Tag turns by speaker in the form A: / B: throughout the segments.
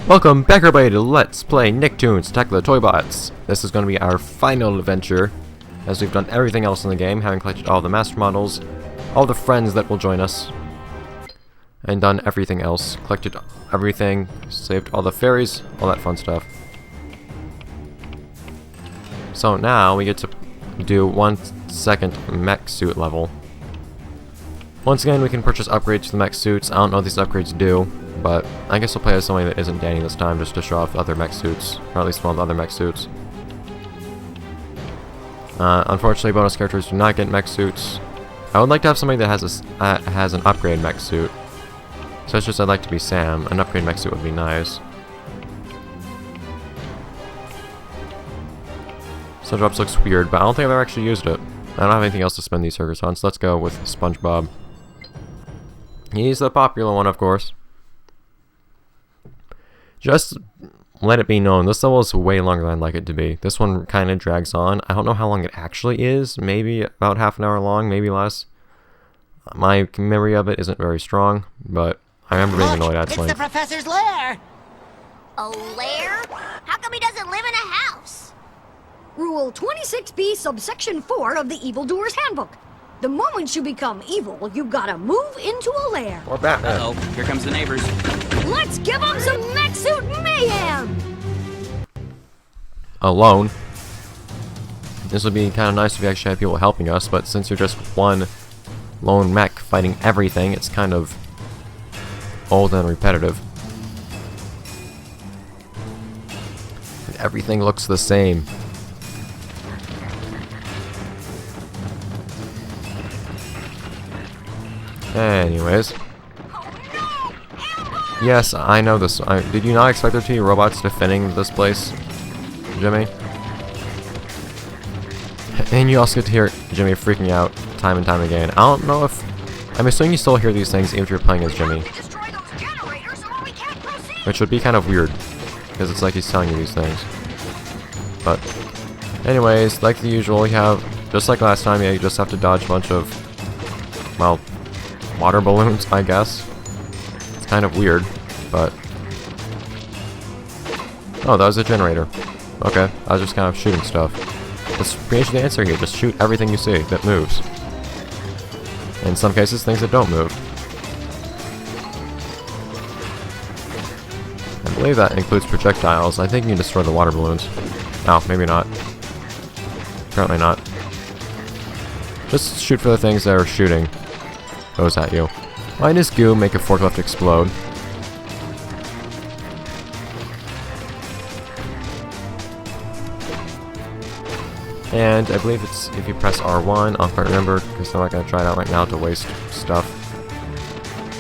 A: Welcome back everybody to Let's Play Nicktoons, Attack the Toybots. This is going to be our final adventure, as we've done everything else in the game, having collected all the master models, all the friends that will join us, and done everything else. Collected everything, saved all the fairies, all that fun stuff. So now we get to do 1 second mech suit level. Once again, we can purchase upgrades to the mech suits. I don't know what these upgrades do, but I guess we'll play as somebody that isn't Danny this time, just to show off other mech suits, or at least one of the other mech suits. Unfortunately, bonus characters do not get mech suits. I would like to have somebody that has an upgrade mech suit. Such as I'd like to be Sam. An upgrade mech suit would be nice. SpongeBob looks weird, but I don't think I've ever actually used it. I don't have anything else to spend these circus on, so let's go with SpongeBob. He's the popular one, of course. Just let it be known, this level is way longer than I'd like it to be. This one kind of drags on. I don't know how long it actually is. Maybe about half an hour long, maybe less. My memory of it isn't very strong, but I remember being annoyed at
B: it's the professor's lair!
C: A lair? How come he doesn't live in a house?
D: Rule 26B subsection 4 of the Evildoer's Handbook. The moment you become evil, you gotta move into a lair.
A: Or Batman.
B: Uh-oh, here comes the neighbors.
D: Let's give them some mech suit mayhem!
A: Alone. This would be kind of nice if you actually had people helping us, but since you're just one lone mech fighting everything, it's kind of old and repetitive. And everything looks the same. Anyways. Yes, I know this. Did you not expect there to be robots defending this place, Jimmy? And you also get to hear Jimmy freaking out time and time again. I don't know if... I'm assuming you still hear these things even if you're playing as Jimmy. Which would be kind of weird, because it's like he's telling you these things. But, anyways, like the usual, you have, just like last time, you just have to dodge a bunch of, well, water balloons, I guess. It's kind of weird, but... Oh, that was a generator. Okay, I was just kind of shooting stuff. That's pretty much the answer here, just shoot everything you see that moves. In some cases, things that don't move. I believe that includes projectiles. I think you can destroy the water balloons. Oh, maybe not. Apparently not. Just shoot for the things that are shooting those at you. Minus goo, make a forklift explode. And I believe it's if you press R1, I'll quite remember, because I'm not going to try it out right now to waste stuff.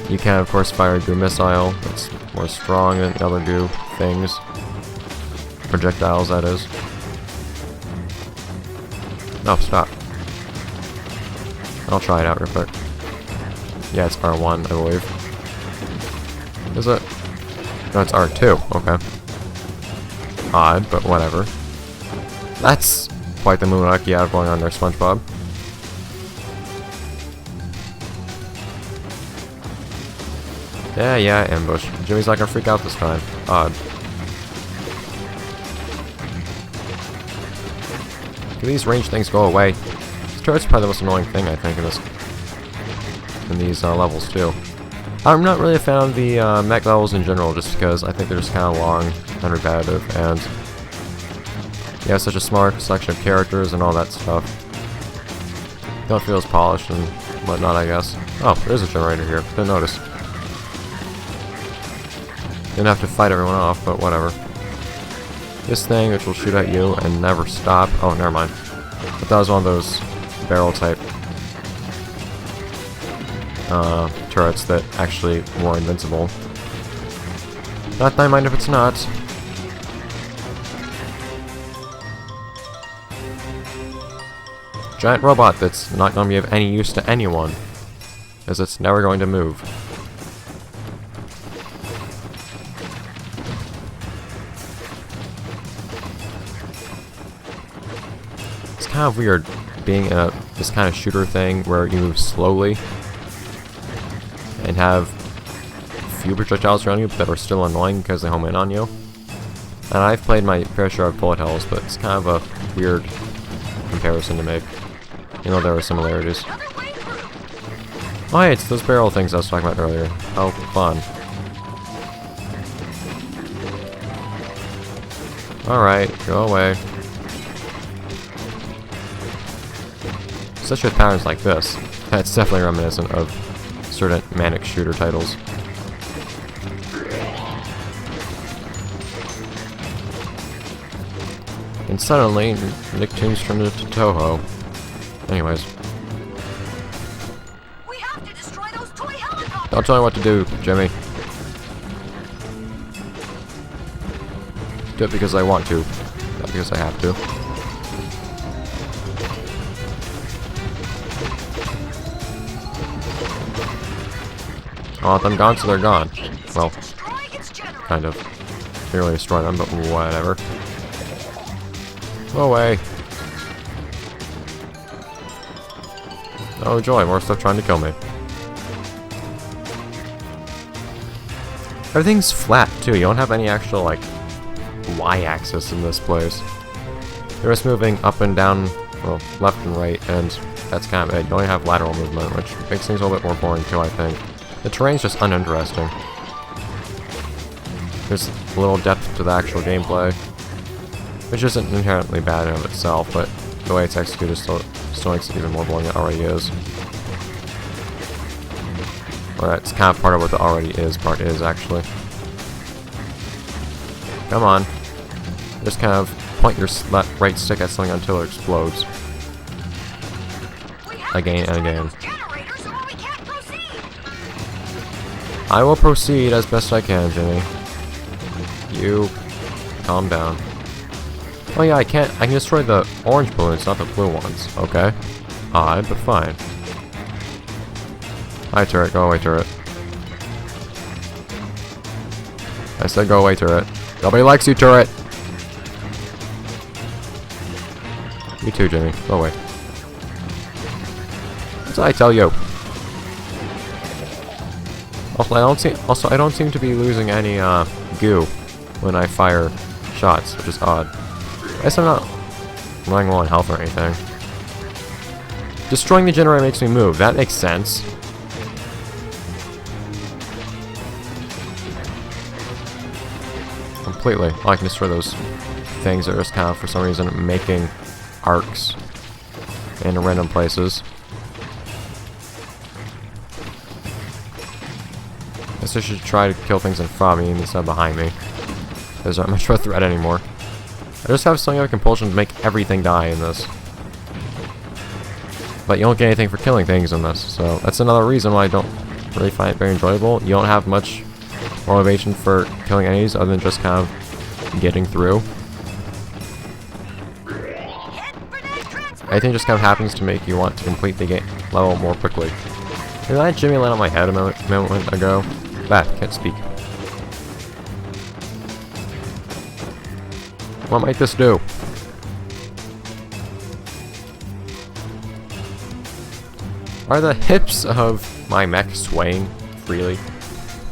A: You can, of course, fire a goo missile. That's more strong than the other goo things. Projectiles, that is. No, stop. I'll try it out real quick. Yeah, it's R1, I believe. Is it? No, it's R2. Okay. Odd, but whatever. That's quite the moonwalk you have going on there, SpongeBob. Yeah, ambush. Jimmy's not gonna freak out this time. Odd. Can these range things go away? This turret's probably the most annoying thing, I think, in these levels, too. I'm not really a fan of the mech levels in general, just because I think they're just kind of long and repetitive, and you have such a smart selection of characters and all that stuff. Don't feel as polished and whatnot, I guess. Oh, there's a generator here. Didn't notice. Didn't have to fight everyone off, but whatever. This thing, which will shoot at you and never stop. Oh, never mind. But that was one of those barrel type turrets that actually were invincible. Not that I mind if it's not. Giant robot that's not going to be of any use to anyone, as it's never going to move. It's kind of weird being this kind of shooter thing where you move slowly and have few projectiles around you that are still annoying because they home in on you. And I've played my fair share of bullet hells, but it's kind of a weird comparison to make. You know, there are similarities. Oh hey, it's those barrel things I was talking about earlier. How fun. Alright, go away. Especially with patterns like this. That's definitely reminiscent of certain manic shooter titles. And suddenly, Nicktoons turned into Toho. Anyways.
D: We have to destroy those toy helicopters.
A: Don't tell me what to do, Jimmy. Do it because I want to, not because I have to. I want them gone, so they're gone. Well, kind of. Didn't really destroy them, but whatever. Go away. Oh joy, more stuff trying to kill me. Everything's flat too, you don't have any actual like y-axis in this place. You're just moving up and down, well, left and right, and that's kind of it. You only have lateral movement, which makes things a little bit more boring too, I think. The terrain's just uninteresting. There's a little depth to the actual gameplay, which isn't inherently bad in of itself, but the way it's executed still makes it even more boring than it already is. Or that's kind of part of what the already is part is, actually. Come on. Just kind of point your right stick at something until it explodes. Again and again. I will proceed as best I can, Jimmy. You calm down. Oh yeah, I can destroy the orange balloons, not the blue ones. Okay. Odd, but fine. Hi, turret. Go away, turret. I said go away, turret. Nobody likes you, turret! You too, Jimmy. Go away. What did I tell you? Also, I don't seem to be losing any goo when I fire shots, which is odd. I guess I'm not running low on health or anything. Destroying the generator makes me move. That makes sense. Completely. Oh, I can destroy those things that are just kind of, for some reason, making arcs in random places. Guess I should try to kill things in front of me instead of behind me. Those aren't much of a threat anymore. I just have something of a compulsion to make everything die in this. But you don't get anything for killing things in this, so that's another reason why I don't really find it very enjoyable. You don't have much motivation for killing enemies other than just kind of getting through. Everything just kind of happens to make you want to complete the game level more quickly. Did that Jimmy land on my head a moment ago? That can't speak. What might this do? Are the hips of my mech swaying freely?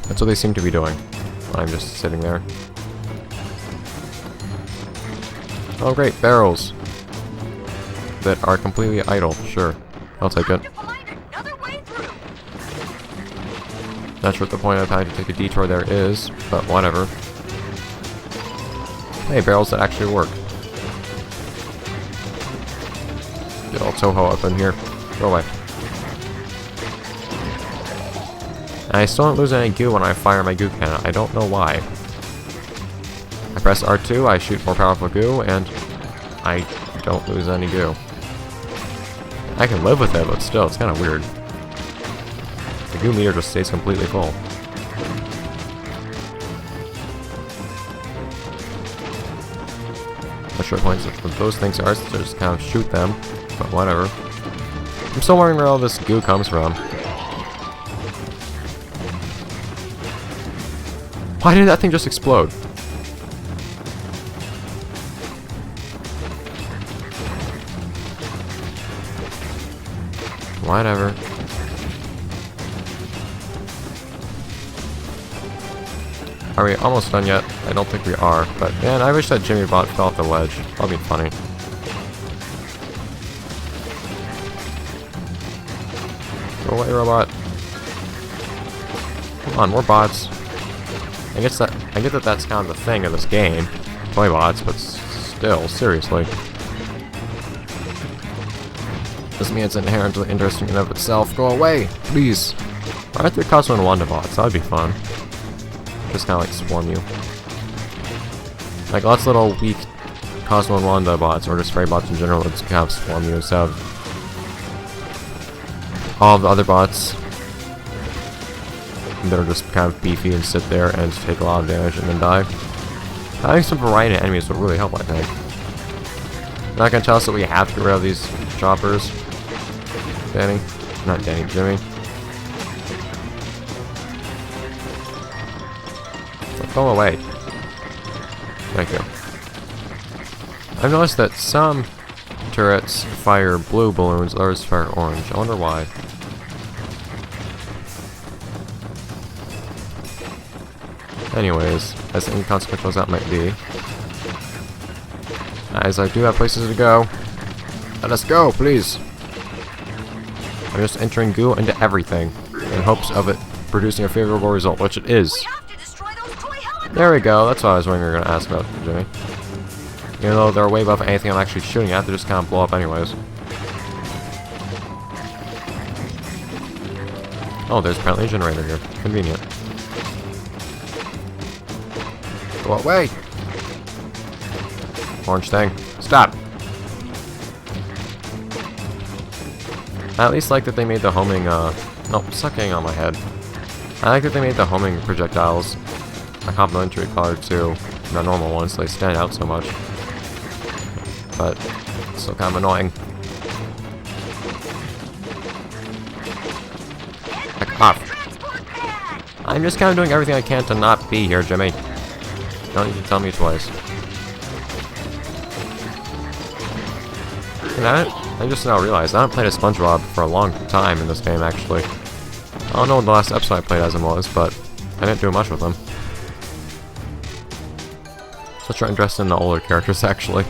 A: That's what they seem to be doing. I'm just sitting there. Oh great, barrels. That are completely idle. Sure. I'll take it. Not sure what the point of having to take a detour there is, but whatever. Hey, barrels that actually work. Get all Toho up in here. Go away. And I still don't lose any goo when I fire my goo cannon. I don't know why. I press R2, I shoot more powerful goo, and I don't lose any goo. I can live with it, but still, it's kind of weird. The goo meter just stays completely full. Not sure what those things are, so just kind of shoot them, but whatever. I'm still wondering where all this goo comes from. Why did that thing just explode? Whatever. Are we almost done yet? I don't think we are, but man, I wish that Jimmy bot fell off the ledge. That'd be funny. Go away, robot. Come on, more bots. I get that that's kind of the thing of this game, Toybots, but still, seriously. Doesn't mean it's inherently interesting in and of itself. Go away, please. Why aren't there Cosmo and Wanda bots? That'd be fun. Just kind of like swarm you. Like lots of little weak Cosmo and Wanda bots, or just fairy bots in general, that kind of swarm you instead of all the other bots that are just kind of beefy and sit there and take a lot of damage and then die. Having some variety of enemies would really help, I think. You're not gonna tell us that we have to get rid of these choppers, Danny? Not Danny, Jimmy. Go away. Thank you. I've noticed that some turrets fire blue balloons, others fire orange. I wonder why. Anyways, as inconsequential as that might be, as I do have places to go, let us go, please. I'm just entering goo into everything in hopes of it producing a favorable result, which it is. There we go, that's what I was wondering you were going to ask about, Jimmy. Even though they're way above anything I'm actually shooting at, they just kind of blow up anyways. Oh, there's apparently a generator here. Convenient. Go away! Orange thing. Stop! I at least like that they made the homing, oh, stop getting on my head. I like that they made the homing projectiles a complementary color to the normal ones, so they stand out so much. But it's still kind of annoying. Heck off. I'm just kind of doing everything I can to not be here, Jimmy. You don't need to tell me twice. And I just now realized I haven't played as SpongeBob for a long time in this game, actually. I don't know what the last episode I played as him was, but I didn't do much with him. So let's try and dress in the older characters, actually.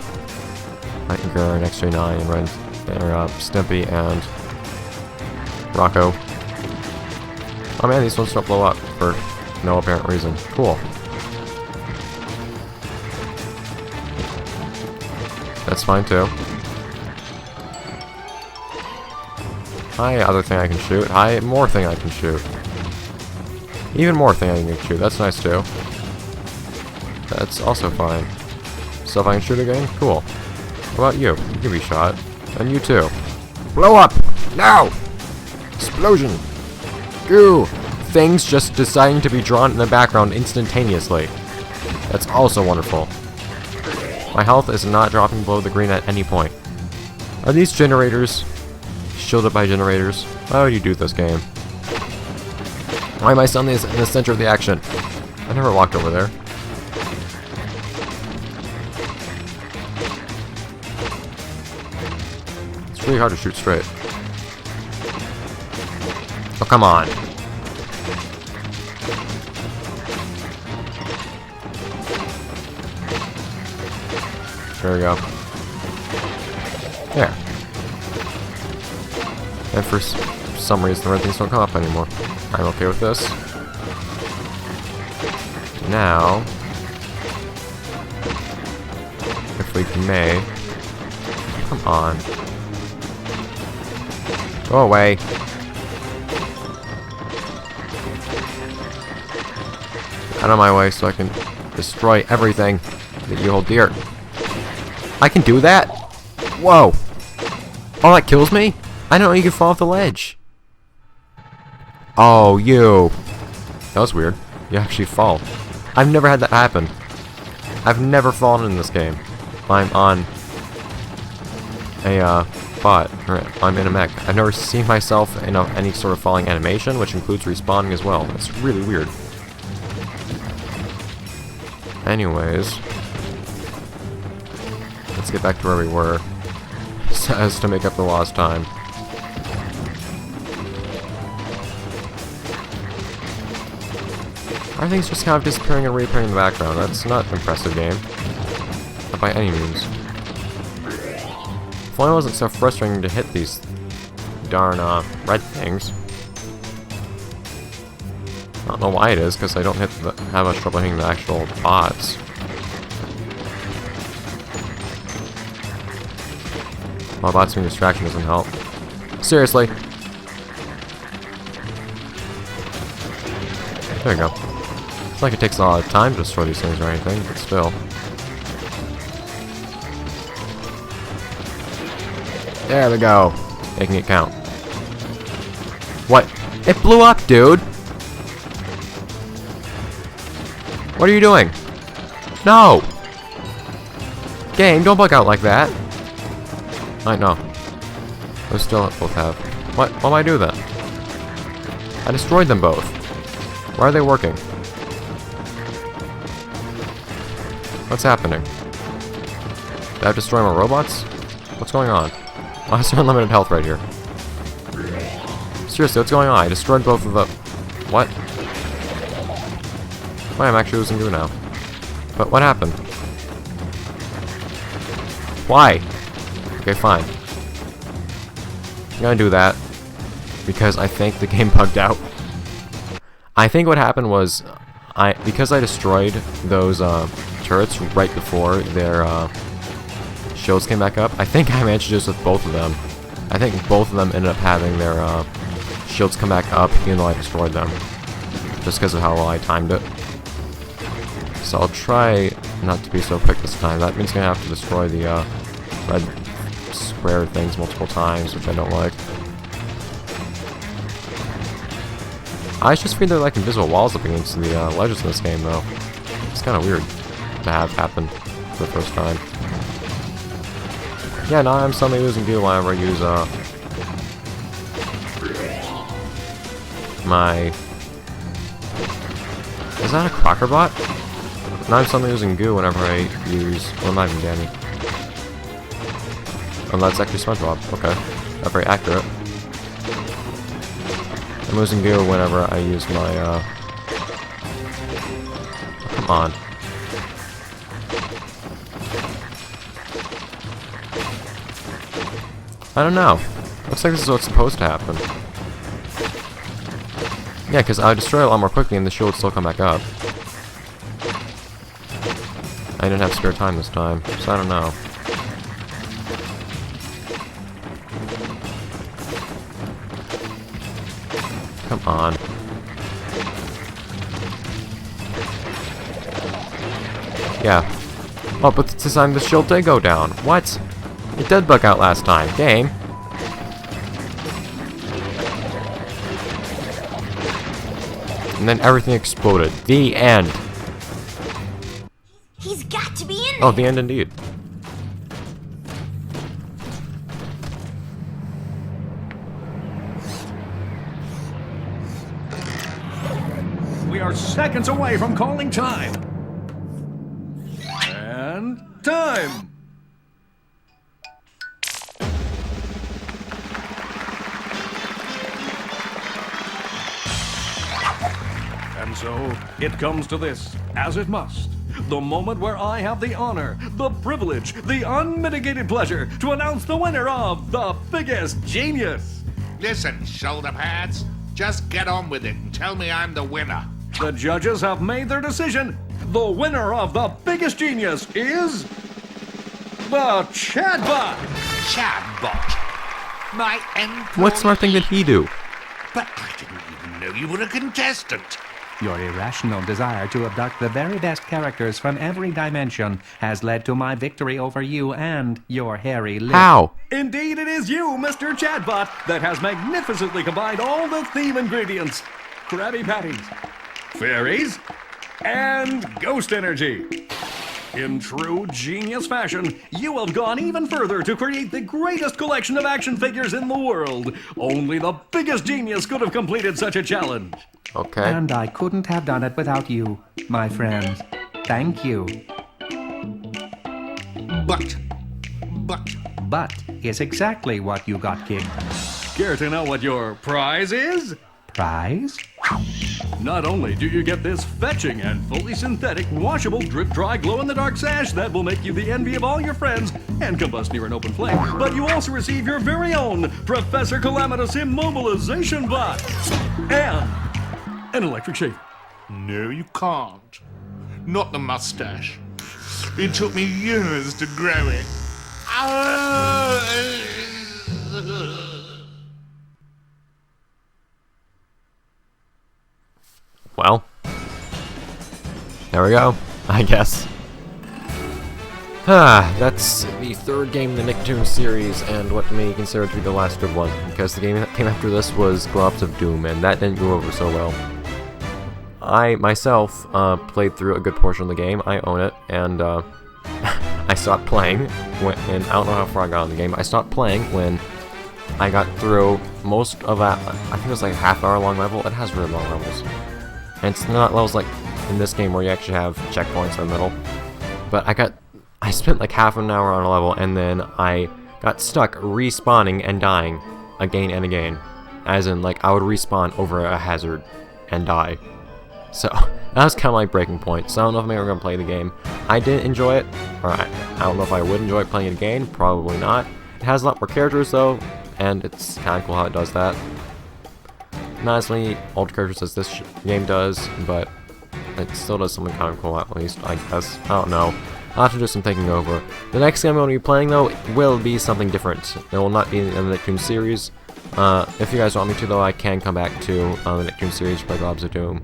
A: Like Gurr, X-J9, and Ren, Stimpy, and Rocco. Oh man, these ones don't blow up for no apparent reason. Cool. That's fine too. Hi, other thing I can shoot. Hi, more thing I can shoot. Even more thing I can shoot. That's nice too. That's also fine. So if I can shoot again, cool. What about you? You can be shot. And you too. Blow up! Now! Explosion! Goo! Things just deciding to be drawn in the background instantaneously. That's also wonderful. My health is not dropping below the green at any point. Are these generators shielded by generators? Why would you do this game? Why am I suddenly in the center of the action? I never walked over there. It's really hard to shoot straight. Oh, come on. There we go. There. And for some reason, the red things don't come up anymore. I'm okay with this. Now, if we may, come on. Go away. Out of my way so I can destroy everything that you hold dear. I can do that? Whoa. Oh, that kills me? I didn't know you could fall off the ledge. Oh, you. That was weird. You actually fall. I've never had that happen. I've never fallen in this game. I'm on a bot. Or I'm in a mech. I've never seen myself in any sort of falling animation, which includes respawning as well. It's really weird. Anyways, let's get back to where we were, so as to make up the lost time. Everything's just kind of disappearing and reappearing in the background. That's not an impressive game. Not by any means. If only it wasn't so frustrating to hit these darn red things. I don't know why it is, because I don't have much trouble hitting the actual bots. Well, bots being distraction doesn't help. Seriously. There we go. It's like it takes a lot of time to destroy these things or anything, but still. There we go. Making it count. What? It blew up, dude! What are you doing? No! Game, don't bug out like that. I know. Those still both have. What am I do then? I destroyed them both. Why are they working? What's happening? Did I destroy my robots? What's going on? Oh, I have unlimited health right here. Seriously, what's going on? I destroyed both of the... What? Why, I'm actually losing goo now. But what happened? Why? Okay, fine. I'm gonna do that. Because I think the game bugged out. I think what happened was... because I destroyed those turrets right before their shields came back up, I think I managed to do this with both of them. I think both of them ended up having their shields come back up even though I destroyed them. Just because of how well I timed it. So I'll try not to be so quick this time. That means I'm going to have to destroy the red square things multiple times, which I don't like. I just figured they're like invisible walls up against the ledges in this game, though. It's kind of weird to have happen for the first time. Yeah, now I'm suddenly losing view whenever I use my... Is that a Crocker bot? Now I'm suddenly losing goo whenever I use... Well, not even Danny. Oh, that's actually SpongeBob. Okay. Not very accurate. I'm losing goo whenever I use my, Oh, come on. I don't know. Looks like this is what's supposed to happen. Yeah, because I destroy a lot more quickly and the shield would still come back up. I didn't have spare time this time, so I don't know. Come on. Yeah. Oh, but this time the shield did go down. What? It did bug out last time. Game. And then everything exploded. The end.
C: He's got to be in there.
A: Oh, the end indeed.
E: We are seconds away from calling time. And time! And so, it comes to this, as it must. The moment where I have the honor, the privilege, the unmitigated pleasure to announce the winner of the biggest genius.
F: Listen, shoulder pads, just get on with it and tell me I'm the winner.
E: The judges have made their decision. The winner of the biggest genius is... the Chatbot!
F: Chatbot. My employee.
A: What smart thing did he do?
F: But I didn't even know you were a contestant.
G: Your irrational desire to abduct the very best characters from every dimension has led to my victory over you and your hairy lip.
A: How?
E: Indeed, it is you, Mr. Chatbot, that has magnificently combined all the theme ingredients. Krabby Patties, fairies, and ghost energy. In true genius fashion, you have gone even further to create the greatest collection of action figures in the world. Only the biggest genius could have completed such a challenge.
A: Okay.
G: And I couldn't have done it without you, my friends. Thank you.
F: But
G: But is exactly what you got, kid.
E: Care to know what your prize is?
G: Prize?
E: Not only do you get this fetching and fully synthetic, washable, drip-dry, glow-in-the-dark sash that will make you the envy of all your friends and combust near an open flame, but you also receive your very own Professor Calamitous Immobilization Bot and an electric shaver.
F: No, you can't. Not the mustache. It took me years to grow it.
A: Well, there we go, I guess. That's the third game in the Nicktoons series, and what may consider to be the last good one, because the game that came after this was Globs of Doom, and that didn't go over so well. I, myself, played through a good portion of the game. I own it, and, I stopped playing, and I don't know how far I got in the game. I stopped playing when I got through most of that. I think it was like a half-hour long level. It has really long levels. And it's not levels like in this game where you actually have checkpoints in the middle. But I spent like half an hour on a level, and then I got stuck respawning and dying again and again. As in, like, I would respawn over a hazard and die. So, that was kind of my breaking point. So I don't know if I'm ever going to play the game. I didn't enjoy it, or I don't know if I would enjoy playing it again. Probably not. It has a lot more characters though, and it's kind of cool how it does that. Not as many old characters as this game does, but it still does something kind of cool at least, I guess. I don't know. I'll have to do some thinking over. The next game I'm going to be playing though will be something different. It will not be in the Nicktoons series. If you guys want me to though, I can come back to the Nicktoons series to play Globs of Doom.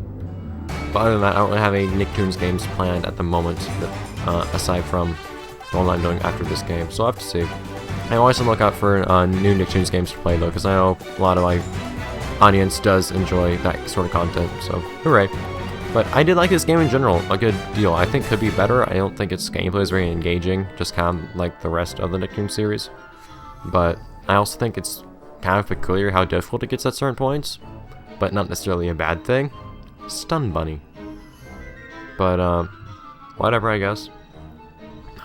A: But other than that, I don't really have any Nicktoons games planned at the moment, aside from the one I'm doing after this game, so I'll have to see. I'm always on the lookout for new Nicktoons games to play though, because I know a lot of my audience does enjoy that sort of content, so hooray. But I did like this game in general, a good deal. I think it could be better. I don't think its gameplay is very engaging, just kind of like the rest of the Nicktoons series. But I also think it's kind of peculiar how difficult it gets at certain points, but not necessarily a bad thing. Stun Bunny. But, whatever, I guess.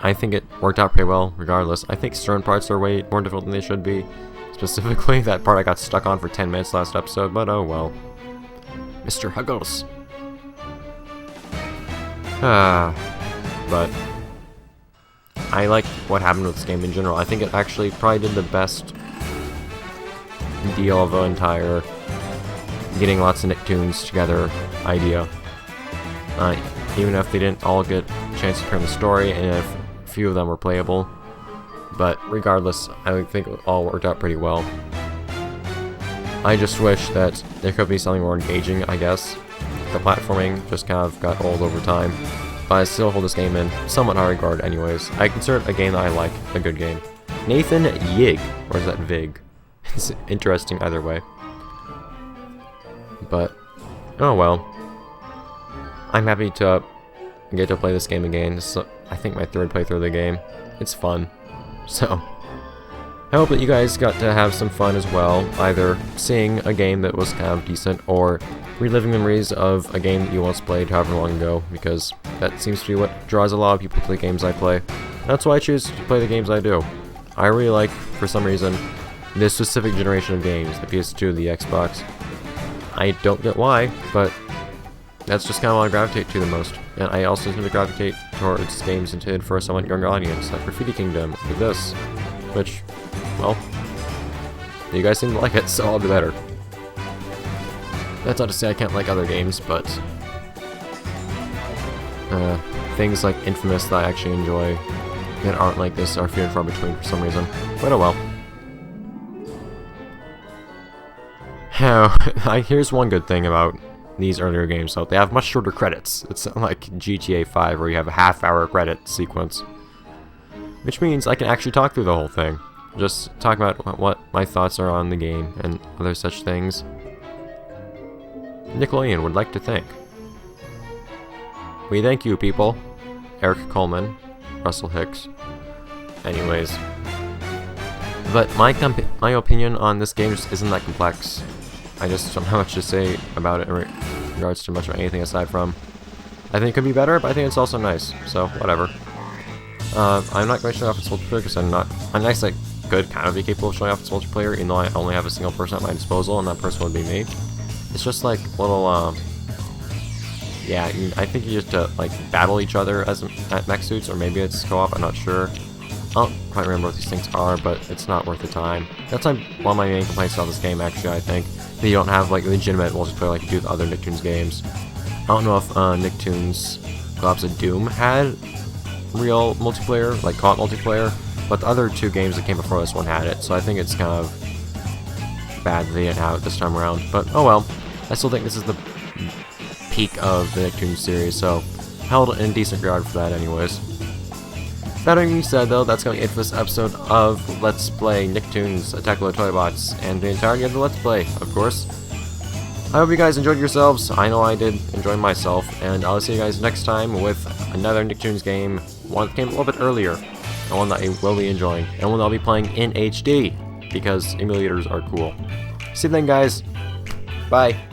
A: I think it worked out pretty well, regardless. I think certain parts are way more difficult than they should be. Specifically, that part I got stuck on for 10 minutes last episode, but oh well. Mr. Huggles. But I like what happened with this game in general. I think it actually probably did the best deal of the entire getting lots of Nicktoons together idea. Even if they didn't all get a chance to appear in the story, and if a few of them were playable. But regardless, I think it all worked out pretty well. I just wish that there could be something more engaging, I guess. The platforming just kind of got old over time, but I still hold this game in somewhat high regard anyways. I consider it a game that I like, a good game. Nathan Yig, or is that Vig? It's interesting either way. But, oh well. I'm happy to get to play this game again. This is, I think, my third playthrough of the game. It's fun. So, I hope that you guys got to have some fun as well, either seeing a game that was kind of decent, or reliving memories of a game that you once played however long ago, because that seems to be what draws a lot of people to the games I play. That's why I choose to play the games I do. I really like, for some reason, this specific generation of games, the PS2, the Xbox. I don't get why, but that's just kind of what I gravitate to the most. And I also tend to gravitate towards games intended for a somewhat younger audience, like Graffiti Kingdom, or this, which, well, you guys seem to like it, so all the better. That's not to say I can't like other games, but things like Infamous that I actually enjoy that aren't like this are few and far between for some reason. But oh well. Here's one good thing about these earlier games, though. They have much shorter credits. It's not like GTA 5 where you have a half-hour credit sequence. Which means I can actually talk through the whole thing. Just talk about what my thoughts are on the game and other such things. Nickelodeon would like to thank. We thank you, people. Eric Coleman, Russell Hicks. Anyways. But my opinion on this game just isn't that complex. I just don't have much to say about it in regards to much of anything aside from I think it could be better, but I think it's also nice, so whatever. I'm not going to show off its multiplayer because I'm nice, like, could kind of be capable of showing off its multiplayer, even though I only have a single person at my disposal, and that person would be me. It's just like little yeah, I think you just like battle each other as at mech suits, or maybe it's co-op. I'm not sure. I don't quite remember what these things are, but it's not worth the time. That's like one of my main complaints about this game. Actually, I think that you don't have like legitimate multiplayer like you do with other Nicktoons games. I don't know if Nicktoons Globs of Doom had real multiplayer, like co-op multiplayer, but the other two games that came before this one had it. So I think it's kind of bad that they didn't have it this time around. But oh well. I still think this is the peak of the Nicktoons series, so held in decent regard for that anyways. That being said though, that's going to be it for this episode of Let's Play Nicktoons Attack of the Toybots, and the entirety of the Let's Play, of course. I hope you guys enjoyed yourselves. I know I did enjoy myself, and I'll see you guys next time with another Nicktoons game, one that came a little bit earlier, and one that I will be enjoying, and one that I'll be playing in HD, because emulators are cool. See you then guys, bye!